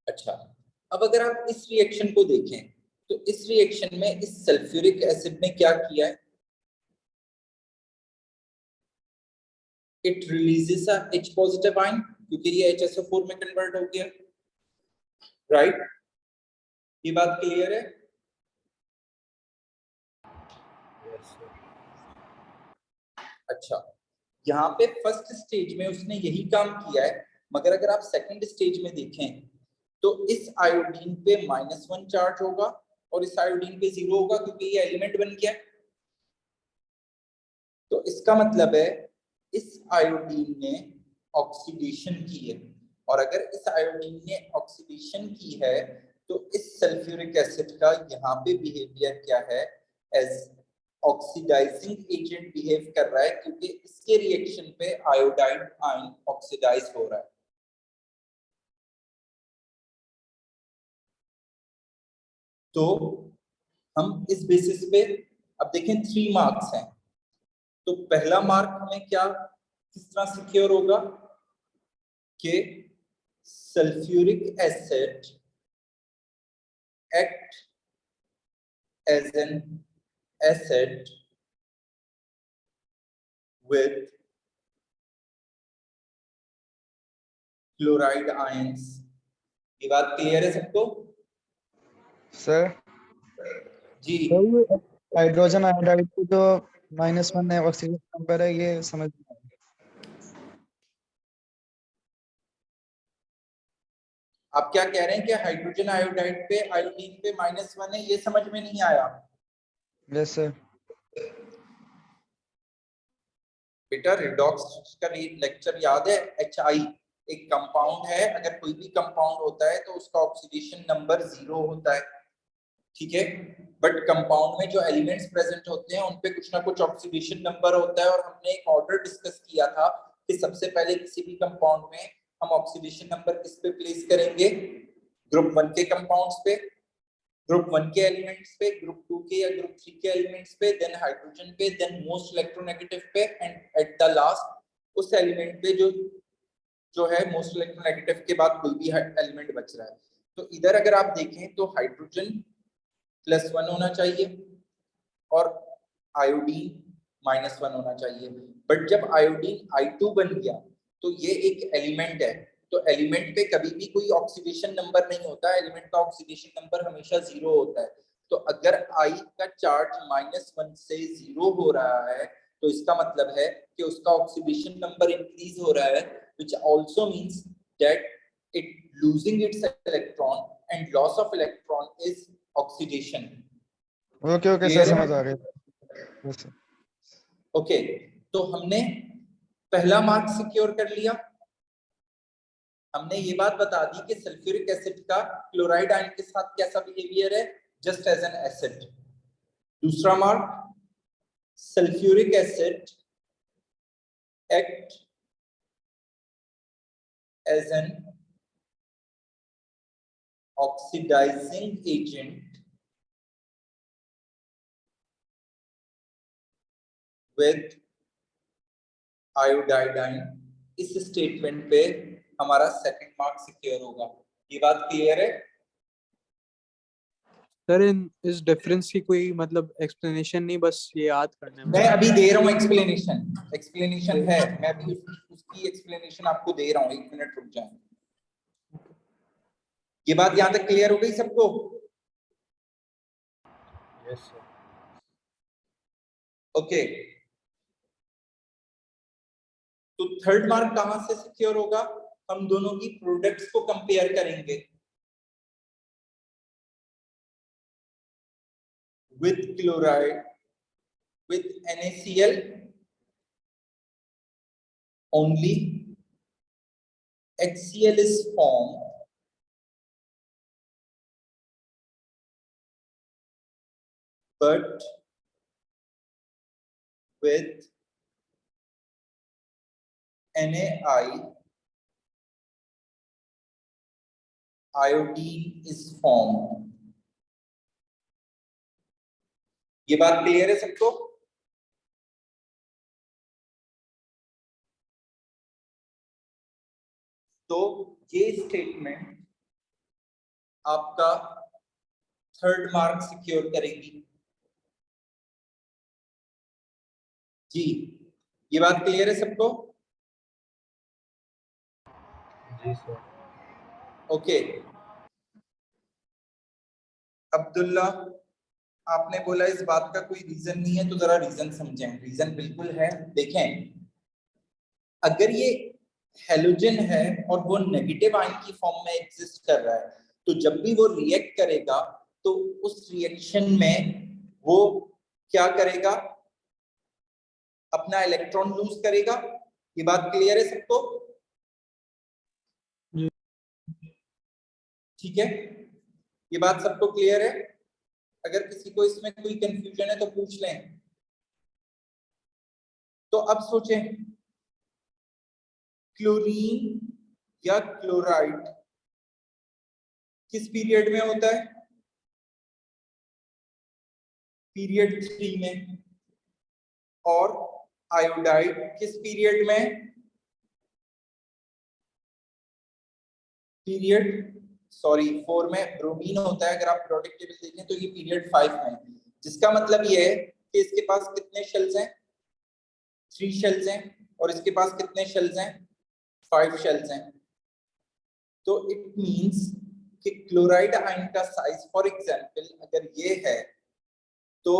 अच्छा, अब अगर आप इस रिएक्शन को देखें तो इस रिएक्शन में इस सल्फ्यूरिक एसिड ने क्या किया है, it releases a H positive ion क्योंकि ये HSO4 में कन्वर्ट हो गया, राइट? ये बात क्लियर है? Yes sir. अच्छा, यहाँ पे फर्स्ट स्टेज में उसने यही काम किया है, मगर अगर आप सेकंड स्टेज में देखें तो इस आयोडीन पे -1 चार्ज होगा और इस आयोडीन पे 0 होगा क्योंकि ये एलिमेंट बन गया। तो इसका मतलब है इस आयोडीन ने ऑक्सीडेशन की है और अगर इस आयोडीन ने ऑक्सीडेशन की है तो इस सल्फ्यूरिक एसिड का यहाँ पे बिहेवियर क्या है, एज ऑक्सीडाइजिंग एजेंट बिहेव कर रहा है क्योंकि इसके रिएक्शन पे आयोडाइड आयन ऑक्सीडाइज हो रहा है। तो हम इस बेसिस पे अब देखें 3 मार्क्स हैं, तो पहला मार्क हमें क्या किस तरह सिक्योर होगा कि sulphuric acid act as an acid with chloride ions. ये बात क्लियर है सबको? सर जी हाइड्रोजन आयोडाइड की जो -1 है ऑक्सीजन नंबर है, ये समझ में आया। आप क्या कह रहे हैं कि हाइड्रोजन आयोडाइड पे आयोडीन पे -1 है, ये समझ में नहीं आया। Yes sir. बेटा रिडॉक्स का लेक्चर याद है? HI एक कंपाउंड है, अगर कोई भी कंपाउंड होता है तो उसका ऑक्सीडेशन नंबर 0 होता है, ठीक है। बट कंपाउंड में जो एलिमेंट्स प्रेजेंट होते हैं उनपे कुछ ना कुछ ऑक्सीडेशन नंबर होता है, और हमने एक ऑर्डर डिस्कस किया था कि सबसे पहले किसी भी कंपाउंड में हम ऑक्सीडेशन नंबर किस पे प्लेस करेंगे, ग्रुप 1 के कंपाउंड्स पे, ग्रुप 1 के एलिमेंट्स पे, ग्रुप 2 के या ग्रुप 3 के एलिमेंट्स पे, देन हाइड्रोजन पे, देन मोस्ट इलेक्ट्रोनेगेटिव पे, एंड एट द लास्ट उस एलिमेंट पे जो है मोस्ट इलेक्ट्रोनेगेटिव के बाद कोई भी एलिमेंट बच रहा है। तो इधर अगर आप देखें तो हाइड्रोजन +1 होना चाहिए और आयोडीन -1 होना चाहिए। बट जब आयोडीन I2 बन गया तो ये एक एलिमेंट है, तो एलिमेंट पे कभी भी कोई ऑक्सीडेशन नंबर नहीं होता, एलिमेंट का ऑक्सीडेशन नंबर हमेशा 0 होता है। तो अगर I का चार्ज -1 से 0 हो रहा है तो इसका मतलब है कि उसका ऑक्सीडेशन नंबर इंक्रीज हो रहा है, which also means that it losing its electron and loss of electron is oxidation. Okay okay sir, Clear है? समझ आ रही है। Yes sir. ओके, तो हमने पहला मार्क सिक्योर कर लिया। हमने ये बात बता दी कि सल्फ्यूरिक एसिड का क्लोराइड आयन के साथ कैसा बिहेवियर है, जस्ट एज एन एसिड। दूसरा mark, sulphuric acid act as an oxidising agent with iodide ion. इस स्टेटमेंट पे हमारा सेकंड मार्क सिक्योर होगा। ये बात क्लियर है? सर इन इस डिफरेंस की कोई मतलब एक्सप्लेनेशन नहीं, बस ये याद करना है मैं मुझे। अभी दे रहा हूँ एक्सप्लेनेशन है, मैं अभी उसकी एक्सप्लेनेशन आपको दे रहा हूँ, 1 मिनट रुक जाए। ये बात यहाँ तक क्लियर हो गई सबको? Yes sir. ओके, तो थर्ड मार्क कहां से सिक्योर होगा? हम दोनों की प्रोडक्ट्स को कंपेयर करेंगे with chloride with NaCl only HCl is formed, but with NaI iodine is formed। ये बात क्लियर है सबको? तो ये स्टेटमेंट आपका थर्ड मार्क सिक्योर करेगी। जी, ये बात क्लियर है सबको? जी सर। ओके, अब्दुल्ला आपने बोला इस बात का कोई रीजन नहीं है, तो जरा रीजन समझें। रीजन बिल्कुल है। देखें, अगर ये हेलोजन है और वो नेगेटिव आयन की फॉर्म में एग्जिस्ट कर रहा है, तो जब भी वो रिएक्ट करेगा तो उस रिएक्शन में वो क्या करेगा? अपना इलेक्ट्रॉन लूज करेगा। ये बात क्लियर है सबको? ठीक है, ये बात सबको क्लियर है? अगर किसी को इसमें कोई कंफ्यूजन है तो पूछ लें। तो अब सोचें, क्लोरीन या क्लोराइड किस पीरियड में होता है? पीरियड 3 में। और आयोडाइड किस पीरियड में? पीरियड 4 में। ब्रोमीन होता है, अगर आप प्रोडक्ट टेबल देखें तो ये पीरियड 5 में। जिसका मतलब ये है कि इसके पास कितने शेल्स हैं? 3 शेल्स हैं। और इसके पास कितने शेल्स हैं? 5 शेल्स हैं। तो इट मींस कि क्लोराइड आयन का साइज फॉर एग्जांपल अगर ये है, तो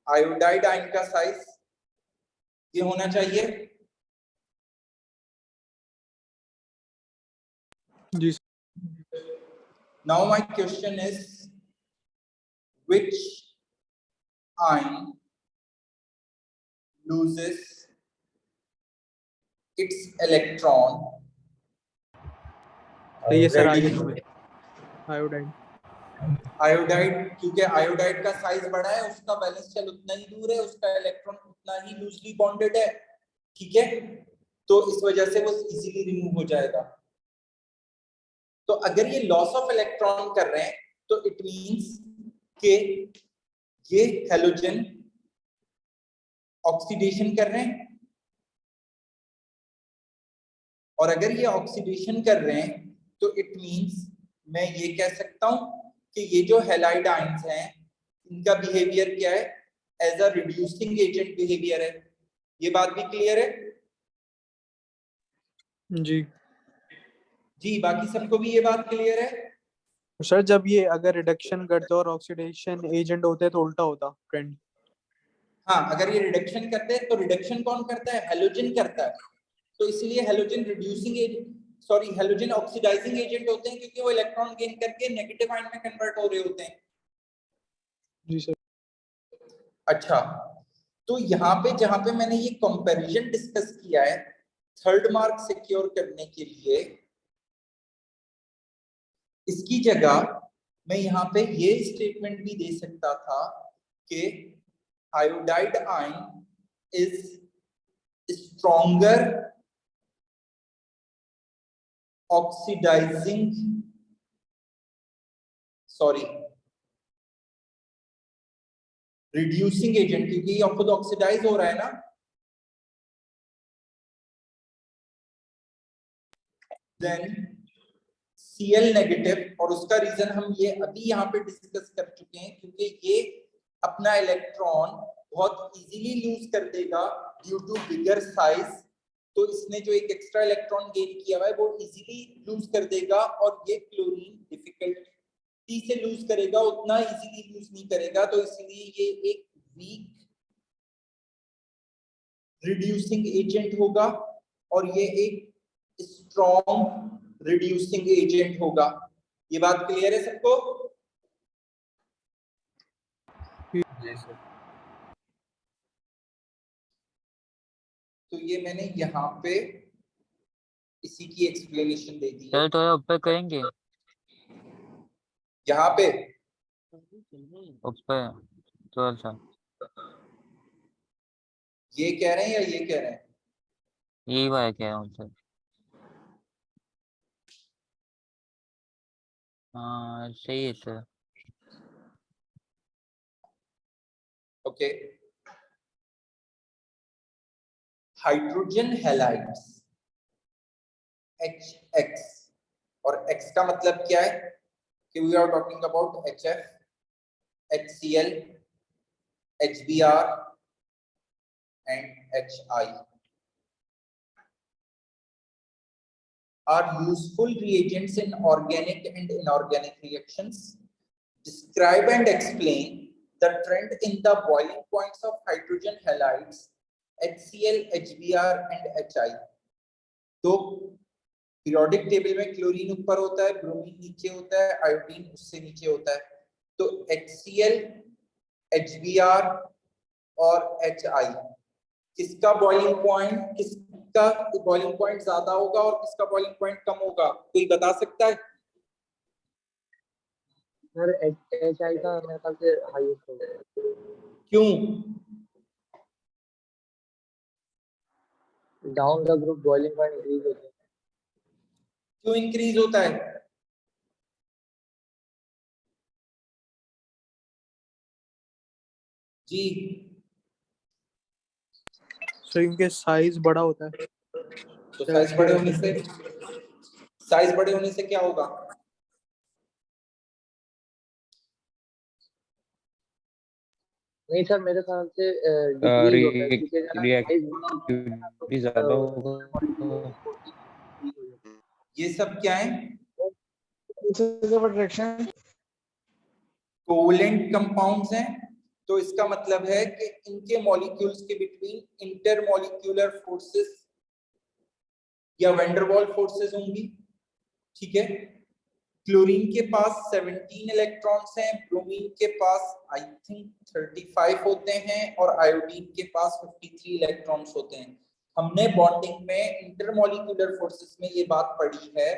आयोडाइड आयन का साइज ये होना चाहिए। जी Now my question is, which ion loses its electron? सही है सर, ready- आयोडाइन। आयोडाइड, क्योंकि आयोडाइड का साइज बड़ा है, उसका वैलेंस शेल उतना ही दूर है, उसका इलेक्ट्रॉन उतना ही लूजली बॉन्डेड है, ठीक है, तो इस वजह से वो इजीली रिमूव हो जाएगा। तो अगर ये लॉस ऑफ इलेक्ट्रॉन कर रहे हैं तो इट मींस कि ये हैलोजन ऑक्सीडेशन कर रहे हैं, और अगर ये ऑक्सीडेशन कर रहे हैं तो इट मींस मैं ये कह सकता हूं कि ये जो हैलाइड आयंस हैं इनका बिहेवियर क्या है, as a reducing agent behaviour है। ये बात भी क्लियर है? जी जी, बाकी सबको भी ये बात क्लियर है? सर, जब ये अगर रिडक्शन करते और ऑक्सीडेशन एजेंट होते तो उल्टा होता ट्रेंड। हाँ, अगर ये रिडक्शन करते हैं तो रिडक्शन कौन करता है? हैलोजन करता है। तो इसलिए halogen reducing agent, sorry halogen oxidising agent होते हैं, क्योंकि वो इलेक्ट्रॉन गेन करके नेगेटिव आयन में कन्वर्ट हो रहे होते हैं। जी सर। अच्छा, तो यहाँ पे जहां पे मैंने ये कंपैरिजन डिस्कस किया है थर्ड मार्क सिक्योर करने के लिए, इसकी जगह मैं यहाँ पे ये स्टेटमेंट भी दे सकता था कि iodide ion is stronger oxidising, sorry reducing agent, क्योंकि ये खुद ऑक्सीडाइज हो रहा है ना, देन Cl नेगेटिव, और उसका रीजन हम ये अभी यहाँ पे डिस्कस कर चुके हैं, क्योंकि ये अपना इलेक्ट्रॉन बहुत इजीली लूज कर देगा ड्यू टू बिगर साइज। तो इसने जो एक एक्स्ट्रा इलेक्ट्रॉन गेन किया हुआ है वो इजीली लूज कर देगा, और ये क्लोरीन डिफिकल्टी से लूज करेगा, उतना इजीली लूज नहीं करेगा, तो इसलिए ये एक वीक रिड्यूसिंग एजेंट होगा और ये एक स्ट्रॉन्ग रिड्यूसिंग एजेंट होगा। ये बात क्लियर है सबको? जी सर। तो ये मैंने यहाँ पे इसी की एक्सप्लेनेशन दे दी है। सर तो ऊपर करेंगे, यहाँ पे ऊपर थोड़ा सा ये कह रहे हैं या ये कह रहे हैं? यही बात कह रहा हूँ सर। हाँ सही है sir. Okay, hydrogen halides HX, और X का मतलब क्या है कि we are talking about HF, HCl, HBr and HI are useful reagents in organic and inorganic reactions. Describe and explain the trend in the boiling points of hydrogen halides HCl, HBr and HI. तो periodic table में chlorine ऊपर होता है, bromine नीचे होता है, iodine उससे नीचे होता है। तो HCl, HBr और HI किसका बॉइलिंग पॉइंट, किसका बॉइलिंग पॉइंट ज्यादा होगा और किसका बॉइलिंग पॉइंट कम होगा? कोई बता सकता है? सर HI का मेरे ख्याल से हाईएस्ट होगा। क्यों? Down the group boiling point increase होता है। क्यों इंक्रीज होता है? जी, सर इनके साइज बड़ा होता है। तो साइज बड़े होने से क्या होगा? नहीं सर, मेरे ख्याल से डिक्रीज होता है क्योंकि रिएक्टिविटी ज्यादा होगा। ये सब क्या है? डायरेक्शन कोवेलेंट कंपाउंड्स हैं। तो इसका मतलब है कि इनके मॉलिक्यूल्स के बिटवीन इंटरमॉलिक्यूलर फोर्सेस या वैन डर वाल्स फोर्सेस होंगी, ठीक है। क्लोरीन के पास 17 इलेक्ट्रॉन्स हैं, ब्रोमीन के पास आई थिंक 35 होते हैं और आयोडीन के पास 53 इलेक्ट्रॉन्स होते हैं। हमने बॉन्डिंग में इंटरमॉलिक्यूलर फोर्सेस में ये बात पढ़ी है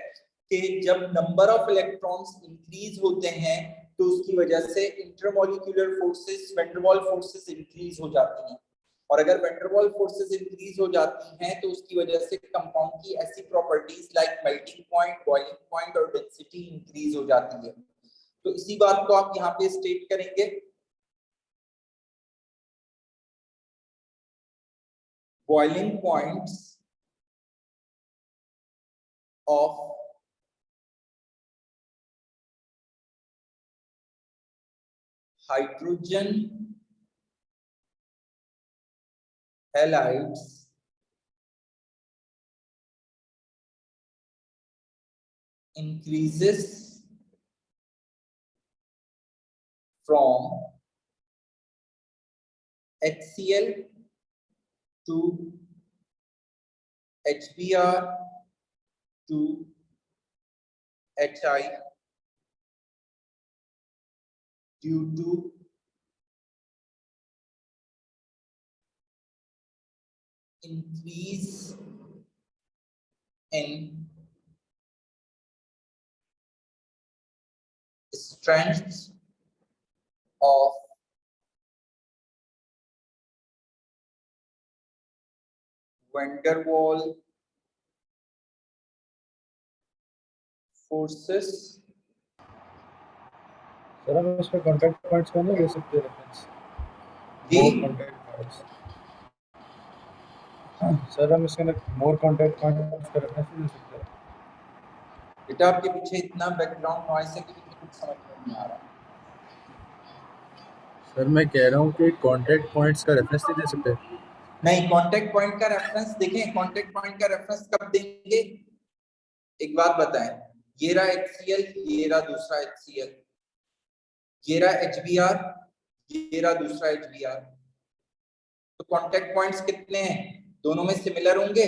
कि जब नंबर ऑफ इलेक्ट्रॉन्स इंक्रीज होते हैं तो उसकी वजह से इंटरमॉलिक्यूलर फोर्सेस, वैन डर वाल फोर्सेस इंक्रीज हो जाती हैं, और अगर वैन डर वाल फोर्सेस इंक्रीज हो जाती हैं तो उसकी वजह से कंपाउंड की ऐसी properties like melting point, boiling point और डेंसिटी इंक्रीज हो जाती है। तो इसी बात को आप यहाँ पे स्टेट करेंगे। Boiling points of hydrogen halides increases from HCl to HBr to HI due to increase in strength of van der Waal forces। Sir हम इस पे कांटेक्ट पॉइंट्स का नहीं ले सकते रेफरेंस? जी कांटेक्ट पॉइंट्स सर हम इसके अंदर मोर कांटेक्ट पॉइंट्स का रेफरेंस नहीं ले सकते? बेटा आपके पीछे इतना बैकग्राउंड नॉइस है कि मुझे कुछ समझ में नहीं आ रहा। सर मैं कह रहा हूँ कि कांटेक्ट पॉइंट्स का रेफरेंस नहीं दे सकते? नहीं, कांटेक्ट पॉइंट का रेफरेंस देखें, कांटेक्ट पॉइंट का रेफरेंस कब देंगे? एक बात बताएं, ये रहा HCl, ये रहा दूसरा HCl, ये रहा HBr, ये रहा दूसरा HBr। तो कांटेक्ट पॉइंट्स कितने हैं? दोनों में सिमिलर होंगे।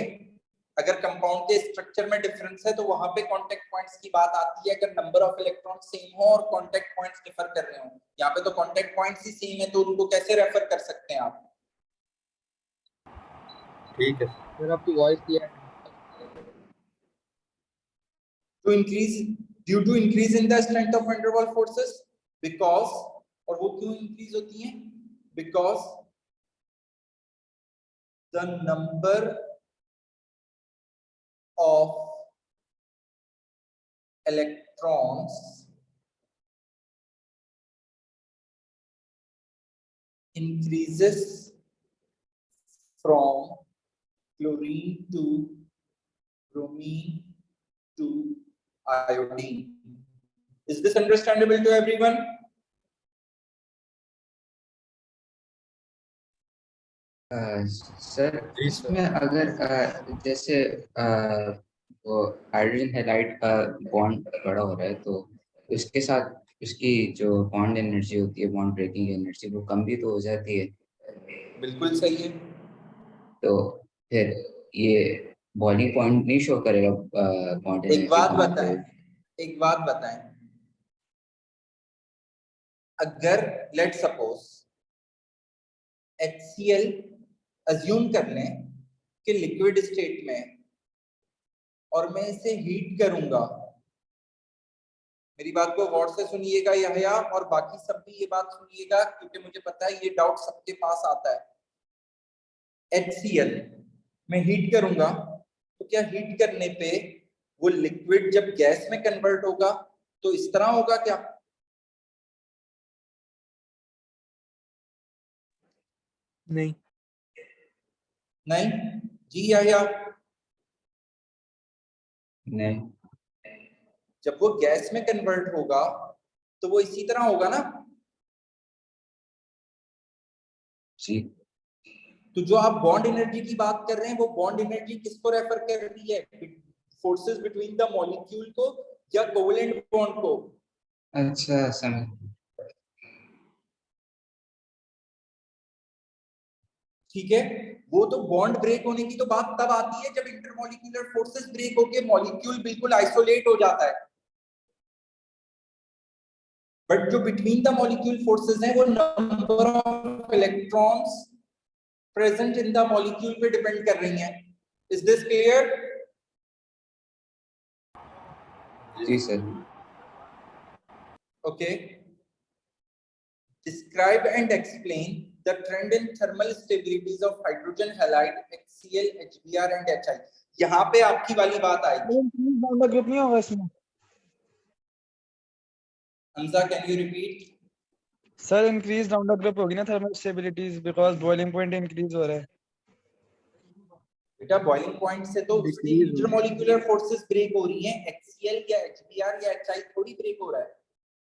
अगर कंपाउंड के स्ट्रक्चर में डिफरेंस है तो वहां पे कांटेक्ट पॉइंट्स की बात आती है अगर नंबर ऑफ इलेक्ट्रॉन सेम हो और कांटेक्ट पॉइंट्स डिफर कर रहे हो। यहाँ पे तो कांटेक्ट पॉइंट्स ही सेम है तो उनको कैसे रेफर कर सकते हैं आप? ठीक है सर आपकी वॉइस क्लियर है। To increase due to increase in the strength of van der Waal forces because, और वो क्यों इंक्रीज होती हैं? Because the number of electrons increases from chlorine to bromine to iodine. Is this understandable to everyone? Sir इसमें अगर जैसे वो hydrogen halide का बॉन्ड बड़ा हो रहा है तो उसके साथ उसकी जो बॉन्ड एनर्जी होती है, बॉन्ड ब्रेकिंग एनर्जी, वो कम भी तो हो जाती है। बिल्कुल सही है। तो फिर ये बॉइलिंग पॉइंट नहीं शो करेगा बॉन्ड एनर्जी। एक बात बताएं, अगर लेट सपोज HCl अज्यूम कर लें कि लिक्विड स्टेट में और मैं इसे हीट करूंगा, मेरी बात को गौर से सुनिएगा यहया और बाकी सब भी ये बात सुनिएगा क्योंकि मुझे पता है ये डाउट सबके पास आता है। HCl मैं हीट करूंगा तो क्या हीट करने पे वो लिक्विड जब गैस में कन्वर्ट होगा तो इस तरह होगा क्या? नहीं नहीं जी या नहीं, जब वो गैस में कन्वर्ट होगा तो वो इसी तरह होगा ना। जी। तो जो आप बॉन्ड एनर्जी की बात कर रहे हैं वो बॉन्ड एनर्जी किसको रेफर कर रही है? फोर्सेस बिटवीन द मॉलिक्यूल को या कोवेलेंट बॉन्ड को? अच्छा समझ। ठीक है, वो तो बॉन्ड ब्रेक होने की तो बात तब आती है जब इंटरमॉलिक्यूलर फोर्सेस ब्रेक होके मॉलिक्यूल बिल्कुल आइसोलेट हो जाता है। बट जो बिटवीन द मॉलिक्यूल फोर्सेस हैं वो number of electrons present in the molecule पे डिपेंड कर रही हैं। Is this clear? जी sir. Okay, describe and explain the trend in thermal stabilities of hydrogen halide, HCl, HBr and HI। यहाँ पे आपकी वाली बात आएगी। कितनी होगा इसमें? Hamza, can you repeat? Sir increase round group होगी ना thermal stabilities, because boiling point increase हो रहा है। बेटा बॉइलिंग पॉइंट से तो उसकी इंटरमॉलिक्यूलर फोर्सेस ब्रेक हो रही हैं। HCl या HBr या HI थोड़ी ब्रेक हो रहा है,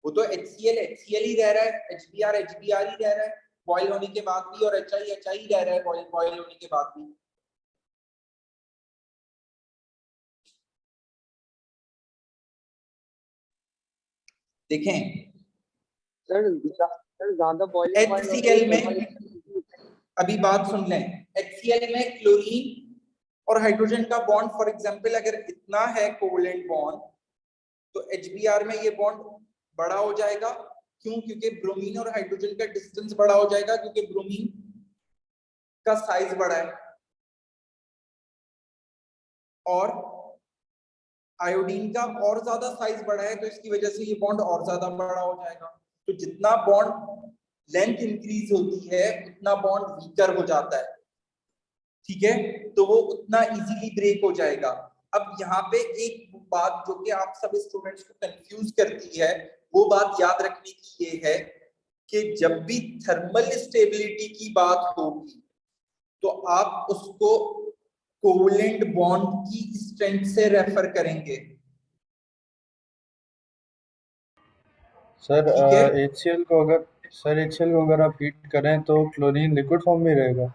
वो तो HCl ही रह रहा है, HBr ही रह रहा है बॉयल होने के बाद भी, और HI ही रह रहा है बॉयल होने के बाद भी। देखें सर ज्यादा बॉइलिंग पॉइंट HCl में, अभी बात सुन लें, HCl में क्लोरीन और हाइड्रोजन का बॉन्ड फॉर एग्जांपल अगर इतना है कोवलेंट बॉन्ड, तो HBr में ये बॉन्ड बड़ा हो जाएगा। क्यों? क्योंकि ब्रोमीन और हाइड्रोजन का डिस्टेंस बड़ा हो जाएगा, क्योंकि ब्रोमीन का साइज बड़ा है और आयोडीन का और ज्यादा साइज बड़ा है, तो इसकी वजह से ये बॉन्ड और ज्यादा बड़ा हो जाएगा। तो जितना बॉन्ड लेंथ इंक्रीज होती है उतना बॉन्ड वीकर हो जाता है, ठीक है, तो वो उतना इजीली ब्रेक हो जाएगा। अब यहाँ पे एक बात जो कि आप सब स्टूडेंट्स को कंफ्यूज करती है, वो बात याद रखने की ये है कि जब भी थर्मल स्टेबिलिटी की बात होगी तो आप उसको कोवलेंट बॉन्ड की स्ट्रेंथ से रेफर करेंगे। सर ठीक है? HCl को अगर आप हीट करें तो क्लोरीन लिक्विड फॉर्म में रहेगा?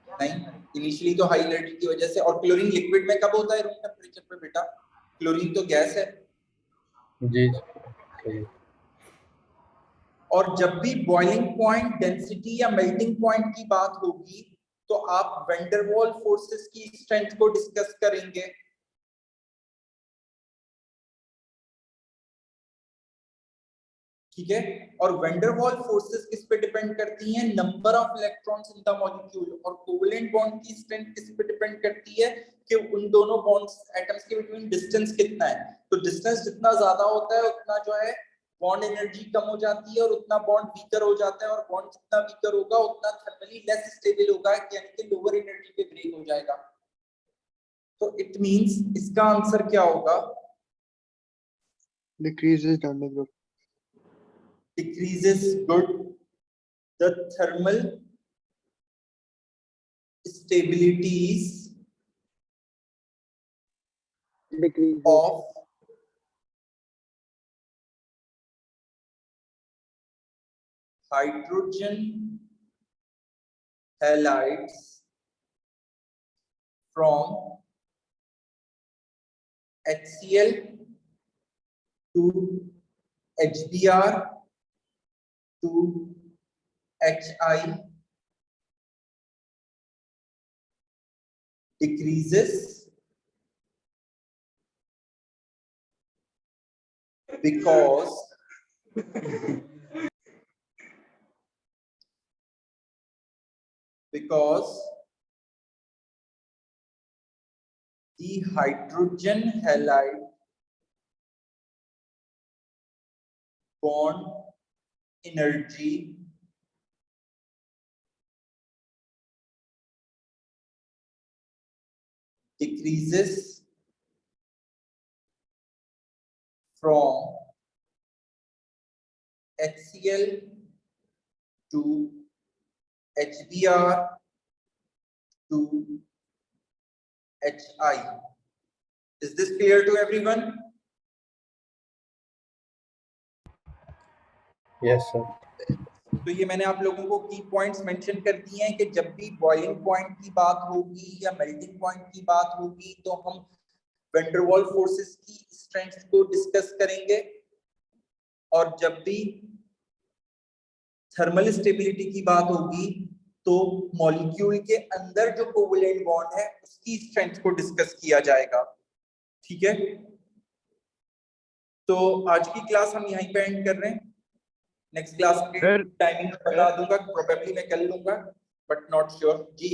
नहीं, इनिशियली तो हाई एनर्जी की वजह से। और क्लोरीन लिक्विड में कब होता है रूम टेम्परेचर पे बेटा? क्लोरीन तो गैस है। जी सही। और जब भी बॉइलिंग पॉइंट, डेंसिटी या मेल्टिंग पॉइंट की बात होगी तो आप वेंडरवॉल फोर्सेस की स्ट्रेंथ को डिस्कस करेंगे। ठीक है, और वेंडरवॉल फोर्सेस किस पे डिपेंड करती हैं? Number of electrons in the molecule. और कोवलेंट बॉन्ड की स्ट्रेंथ किस पे डिपेंड करती है? कि उन दोनों बॉन्ड्स एटम्स के बिटवीन डिस्टेंस कितना है। तो डिस्टेंस जितना ज्यादा होता है उतना जो है बॉन्ड एनर्जी कम हो जाती है और उतना बॉन्ड वीकर हो जाता है, और बॉन्ड जितना वीकर होगा उतना थर्मली लेस स्टेबल होगा, यानी कि लोअर एनर्जी पे ब्रेक हो जाएगा। तो इट मींस इसका आंसर क्या होगा? Decreases down the group. Decreases, good. The thermal stabilities decreases of hydrogen halides from HCl to HBr to HI decreases because the hydrogen halide bond energy decreases from HCl to HBr to HI. Is this clear to everyone? Yes sir. तो ये मैंने आप लोगों को की points mention कर दिए हैं कि जब भी बॉइलिंग पॉइंट की बात होगी या मेल्टिंग पॉइंट की बात होगी तो हम वेंडरवॉल फोर्सेस की स्ट्रेंथ को डिस्कस करेंगे, और जब भी थर्मल स्टेबिलिटी की बात होगी तो मॉलिक्यूल के अंदर जो कोवलेंट बॉन्ड है उसकी स्ट्रेंथ को डिस्कस किया जाएगा। ठीक है, तो आज की क्लास हम यहीं पे एंड कर रहे हैं। नेक्स्ट क्लास की सर टाइमिंग बता दूंगा, प्रोबेबली मैं कर लूंगा बट नॉट श्योर। जी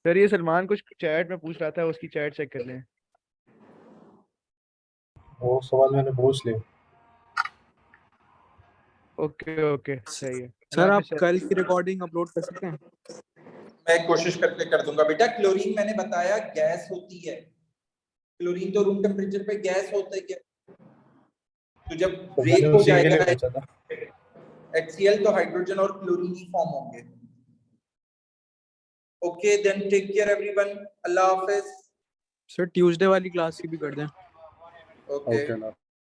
सर ये सलमान कुछ चैट में पूछ रहा था, उसकी चैट चेक कर लें। वो सवाल मैंने पूछ लिया। ओके ओके सही है। सर आप कल की रिकॉर्डिंग अपलोड कर सकते हैं? मैं कोशिश करके कर दूंगा बेटा। क्लोरीन मैंने बताया गैस होती है, क्लोरीन तो रूम टेम्परेचर पे गैस होता है। तो जब तो ब्रेक मैंने हो उसी के लिए जाएगा पूछा था। HCl तो हाइड्रोजन और क्लोरीन ही फॉर्म होंगे। Okay then take care everyone, अल्लाह हाफिज। सर ट्यूसडे वाली क्लास की भी कर दें। ओके ओके ना।